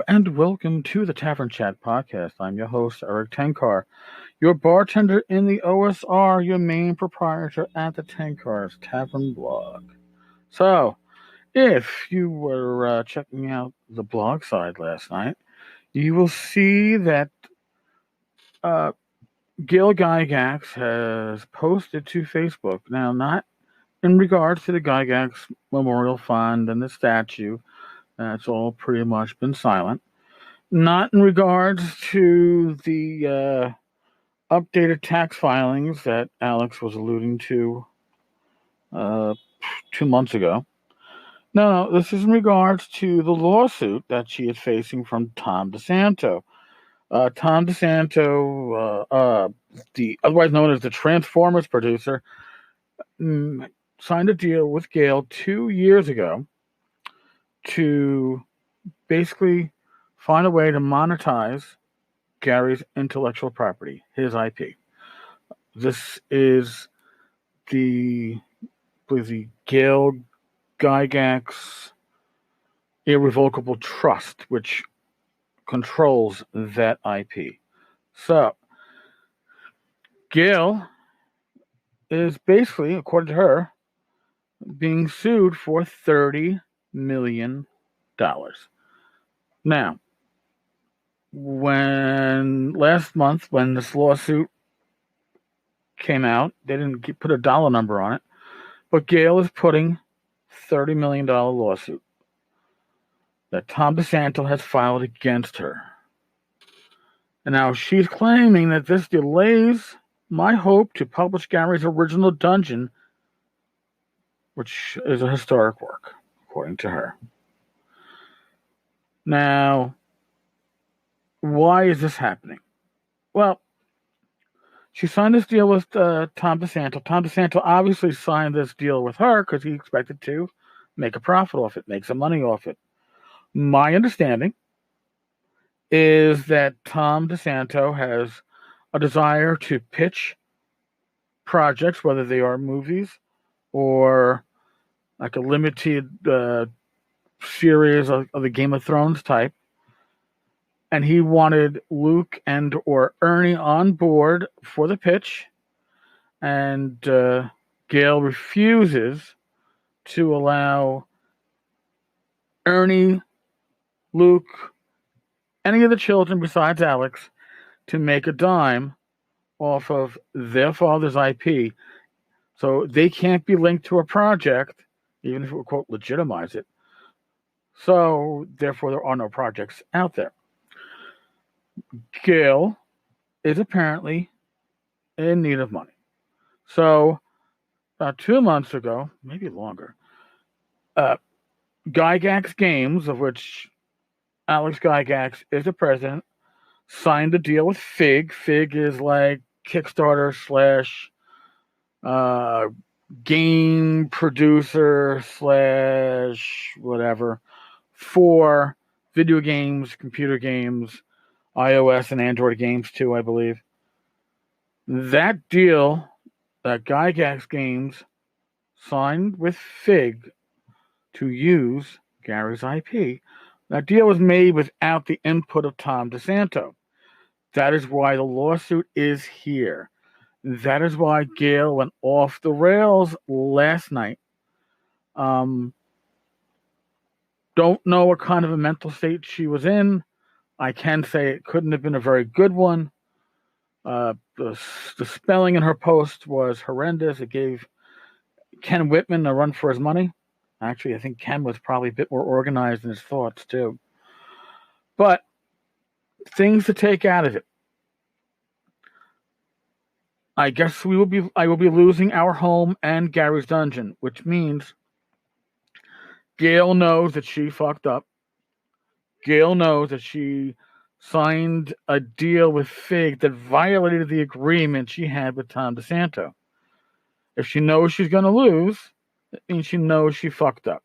and welcome to the Tavern Chat podcast. I'm your host, Eric Tenkar, your bartender in the OSR, your main proprietor at the Tenkar's Tavern blog. So, if you were checking out the blog side last night, you will see that uh, Gail Gygax has posted to Facebook. Now, not in regards to the Gygax Memorial Fund and the statue, that's all pretty much been silent. Not in regards to the updated tax filings that Alex was alluding to uh, 2 months ago. No, this is in regards to the lawsuit that she is facing from Tom DeSanto. Tom DeSanto, the otherwise known as the Transformers producer, signed a deal with Gail 2 years ago to basically find a way to monetize Gary's intellectual property, his IP. This is the Gail Gygax irrevocable trust, which controls that IP. So, Gail is basically, according to her, being sued for $30 million. Now, last month, when this lawsuit came out, they didn't put a dollar number on it, but Gail is putting $30 million lawsuit that Tom DeSanto has filed against her. And now she's claiming that this delays my hope to publish Gary's original dungeon, which is a historic work, according to her. Now, why is this happening? Well, she signed this deal with Tom DeSanto. Tom DeSanto obviously signed this deal with her because he expected to make a profit off it, make some money off it. My understanding is that Tom DeSanto has a desire to pitch projects, whether they are movies or like a limited series of the Game of Thrones type. And he wanted Luke and or Ernie on board for the pitch. And Gail refuses to allow Ernie, Luke, any of the children besides Alex to make a dime off of their father's IP. So they can't be linked to a project, even if it would, quote, legitimize it. So, therefore, there are no projects out there. Gail is apparently in need of money. So, about 2 months ago, maybe longer, Gygax Games, of which Alex Gygax is the president, signed a deal with Fig. Fig is like Kickstarter / game producer / whatever for video games, computer games, iOS and Android games too, I believe. That deal that Gygax Games signed with Fig to use Gary's IP, that deal was made without the input of Tom DeSanto. That is why the lawsuit is here. That is why Gail went off the rails last night. Don't know what kind of a mental state she was in. I can say it couldn't have been a very good one. The spelling in her post was horrendous. It gave Ken Whitman a run for his money. Actually, I think Ken was probably a bit more organized in his thoughts, too. But things to take out of it. I guess I will be losing our home and Gary's dungeon, which means Gail knows that she fucked up. Gail knows that she signed a deal with Fig that violated the agreement she had with Tom DeSanto. If she knows she's going to lose, it means she knows she fucked up.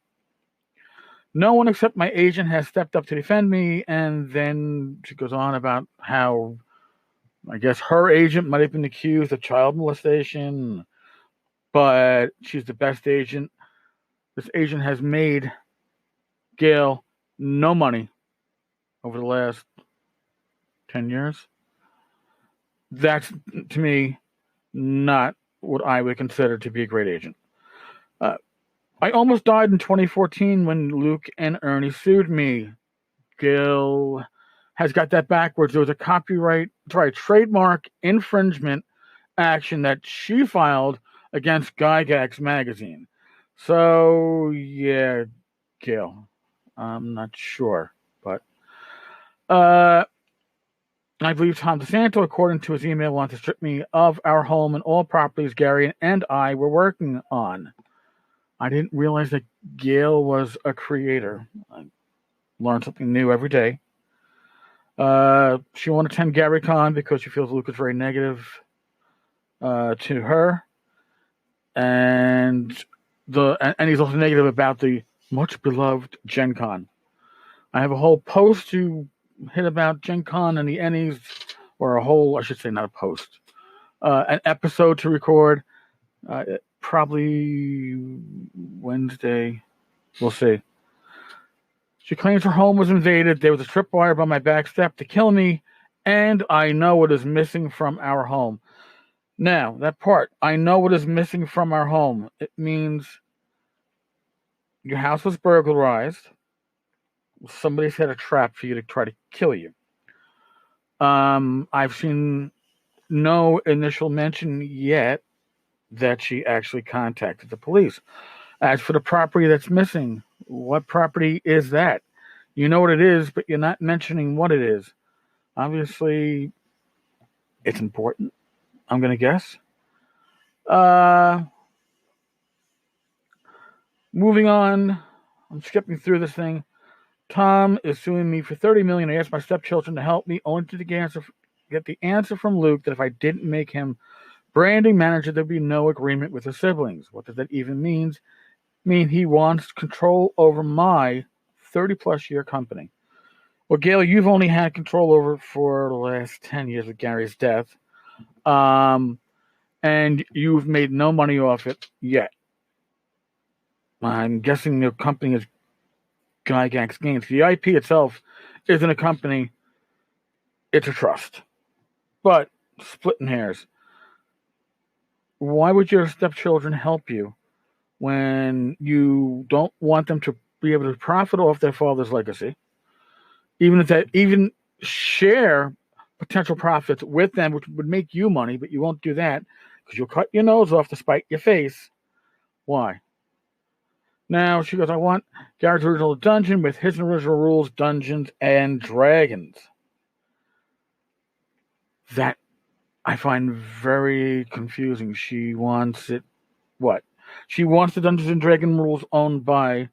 No one except my agent has stepped up to defend me, and then she goes on about how I guess her agent might have been accused of child molestation, but she's the best agent. This agent has made Gail no money over the last 10 years. That's, to me, not what I would consider to be a great agent. I almost died in 2014 when Luke and Ernie sued me. Gail has got that backwards. There was a trademark infringement action that she filed against Gygax magazine. So, yeah, Gail, I'm not sure, but I believe Tom DeSanto, according to his email, wants to strip me of our home and all properties Gary and I were working on. I didn't realize that Gail was a creator. I learn something new every day. She won't attend GaryCon because she feels Luke is very negative to her, and he's also negative about the much beloved Gen Con. I have a whole post to hit about Gen Con and the Ennies, or I should say not a post, an episode to record, probably Wednesday. We'll see. She claims her home was invaded. There was a tripwire by my back step to kill me, and I know what is missing from our home. Now, that part, I know what is missing from our home. It means your house was burglarized. Somebody set a trap for you to try to kill you. I've seen no initial mention yet that she actually contacted the police. As for the property that's missing, what property is that? You know what it is, but you're not mentioning what it is. Obviously, it's important, I'm going to guess. Moving on, I'm skipping through this thing. Tom is suing me for $30 million. I asked my stepchildren to help me, only to get the answer from Luke that if I didn't make him branding manager, there'd be no agreement with the siblings. What does that even mean? He wants control over my 30-plus year company. Well, Gail, you've only had control over it for the last 10 years with Gary's death. And you've made no money off it yet. I'm guessing the company is Gygax Games. The IP itself isn't a company. It's a trust. But, splitting hairs. Why would your stepchildren help you when you don't want them to be able to profit off their father's legacy? Even share potential profits with them, which would make you money, but you won't do that because you'll cut your nose off to spite your face. Why? Now, she goes, I want Gary's original dungeon with his original rules, Dungeons and Dragons. That I find very confusing. She wants it, what? She wants the Dungeons and Dragons rules owned by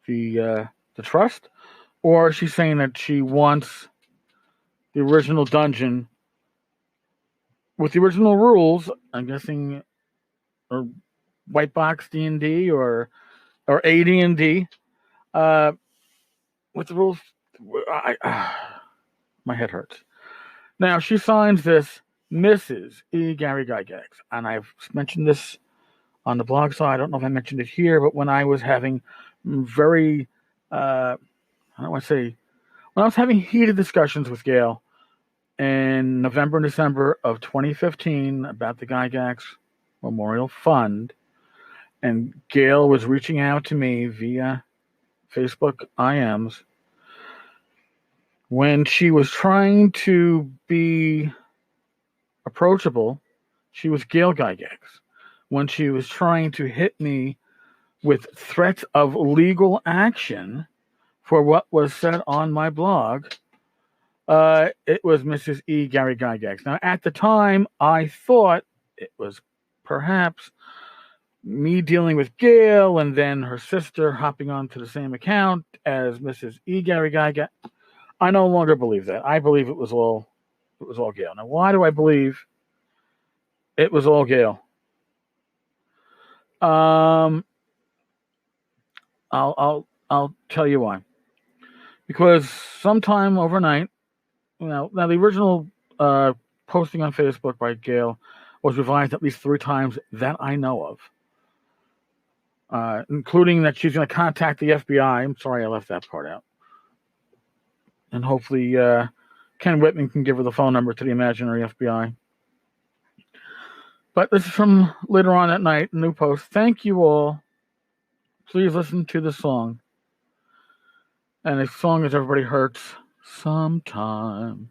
the trust? Or she's saying that she wants the original dungeon with the original rules, I'm guessing, or white box D&D or AD&D, with the rules. My head hurts. Now, she signs this Mrs. E. Gary Gygax, and I've mentioned this on the blog, so I don't know if I mentioned it here, but when I was having when I was having heated discussions with Gail in November and December of 2015 about the Gygax Memorial Fund, and Gail was reaching out to me via Facebook IMs when she was trying to be approachable. She was Gail Gygax. When she was trying to hit me with threats of legal action for what was said on my blog, it was Mrs. E. Gary Gygax. Now, at the time, I thought it was perhaps me dealing with Gail and then her sister hopping onto the same account as Mrs. E. Gary Gygax. I no longer believe that. I believe it was all Gail. Now, why do I believe it was all Gail? I'll tell you why. Because sometime overnight, now the original posting on Facebook by Gail was revised at least 3 times that I know of, including that she's going to contact the FBI. I'm sorry I left that part out. and hopefully Ken Whitman can give her the phone number to the imaginary FBI. But this is from later on that night, a new post. Thank you all. Please listen to the song. And the song is Everybody Hurts Sometime.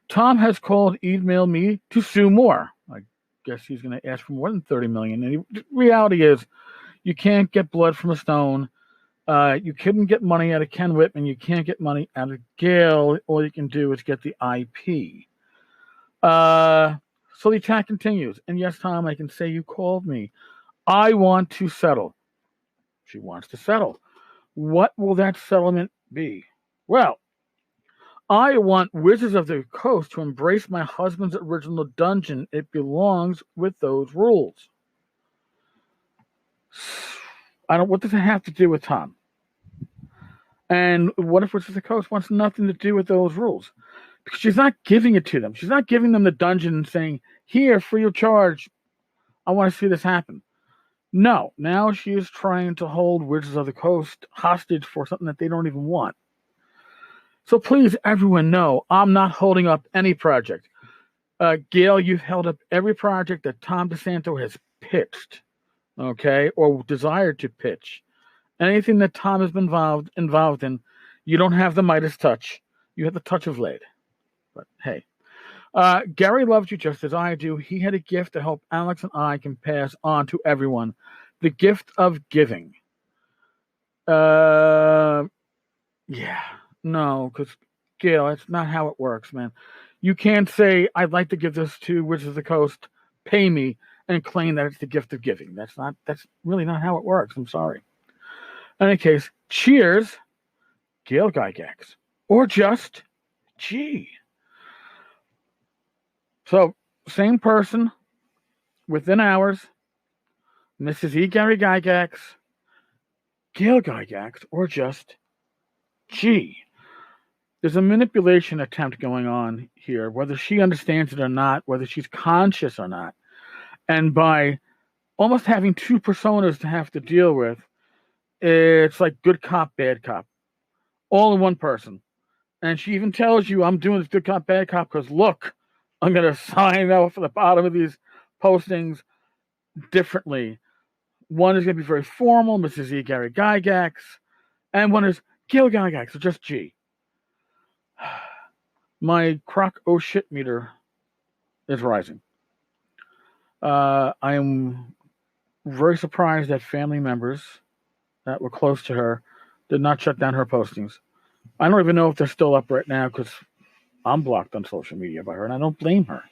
Tom has called, emailed me to sue more. I guess he's going to ask for more than $30 million. And the reality is, you can't get blood from a stone. You couldn't get money out of Ken Whitman. You can't get money out of Gail. All you can do is get the IP. So the attack continues. And yes, Tom, I can say you called me. I want to settle. She wants to settle. What will that settlement be? Well, I want Wizards of the Coast to embrace my husband's original dungeon. It belongs with those rules. What does it have to do with Tom? And what if Wizards of the Coast wants nothing to do with those rules? Because she's not giving it to them. She's not giving them the dungeon and saying, here, free of charge, I want to see this happen. No, now she is trying to hold Wizards of the Coast hostage for something that they don't even want. So please, everyone know, I'm not holding up any project. Gail, you've held up every project that Tom DeSanto has pitched, okay, or desired to pitch. Anything that Tom has been involved in, you don't have the Midas touch. You have the touch of lead. But hey. Gary loves you just as I do. He had a gift to help Alex and I can pass on to everyone. The gift of giving. Yeah. No, because, Gail, that's not how it works, man. You can't say, I'd like to give this to Wizards of the Coast, pay me, and claim that it's the gift of giving. That's really not how it works. I'm sorry. In any case, cheers, Gail Gygax. Or just G. So, same person, within hours, Mrs. E. Gary Gygax, Gail Gygax, or just G. There's a manipulation attempt going on here, whether she understands it or not, whether she's conscious or not. And by almost having two personas to have to deal with, it's like good cop, bad cop, all in one person. And she even tells you, I'm doing this good cop, bad cop because, look, I'm going to sign off at the bottom of these postings differently. One is going to be very formal, Mrs. E. Gary Gygax, and one is Gail Gygax, or just G. My crock oh shit meter is rising. I am very surprised that family members that were close to her did not shut down her postings. I don't even know if they're still up right now because I'm blocked on social media by her, and I don't blame her.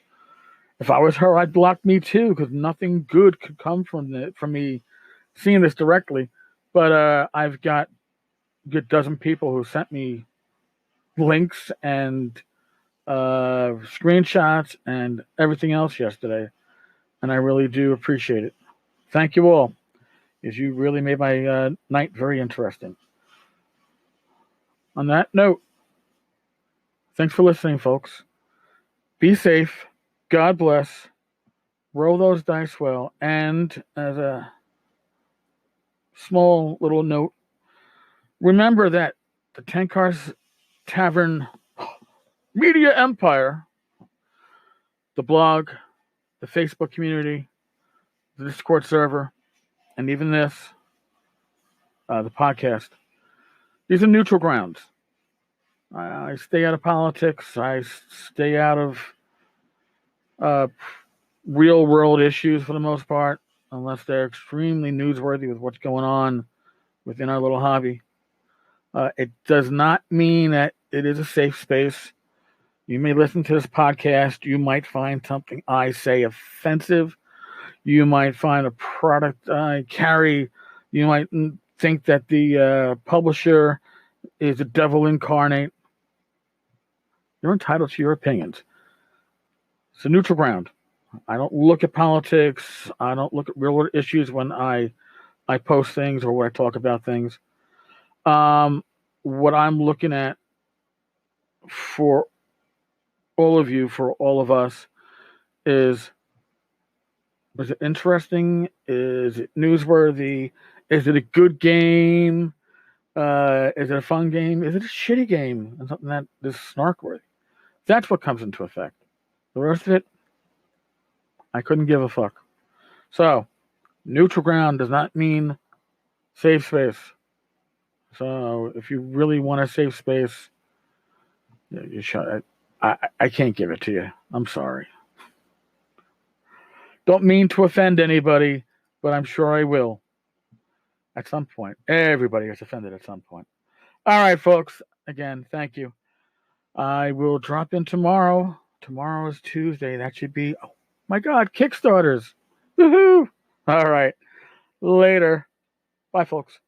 If I was her, I'd block me too, because nothing good could come from me seeing this directly. But I've got a good dozen people who sent me links and screenshots and everything else yesterday, and I really do appreciate it. Thank you all, as you really made my night very interesting. On that note, thanks for listening, folks. Be safe. God bless. Roll those dice well. And as a small little note, remember that the Tenkar's Tavern media empire, the blog, the Facebook community, the Discord server, and even this, the podcast, these are neutral grounds. I stay out of politics. I stay out of real world issues for the most part, unless they're extremely newsworthy with what's going on within our little hobby. It does not mean that it is a safe space. You may listen to this podcast. You might find something I say offensive. You might find a product I carry. You might think that the publisher is a devil incarnate. You're entitled to your opinions. It's a neutral ground. I don't look at politics. I don't look at real world issues when I post things or when I talk about things. What I'm looking at for all of you, for all of us, is it interesting? Is it newsworthy? Is it a good game? Is it a fun game? Is it a shitty game? And something that is snark-worthy? That's what comes into effect. The rest of it, I couldn't give a fuck. So, neutral ground does not mean safe space. So, if you really want a safe space, you should. I can't give it to you. I'm sorry. Don't mean to offend anybody, but I'm sure I will. At some point. Everybody gets offended at some point. All right, folks. Again, thank you. I will drop in tomorrow. Tomorrow is Tuesday. That should be, oh my God, Kickstarters. Woohoo! All right. Later. Bye, folks.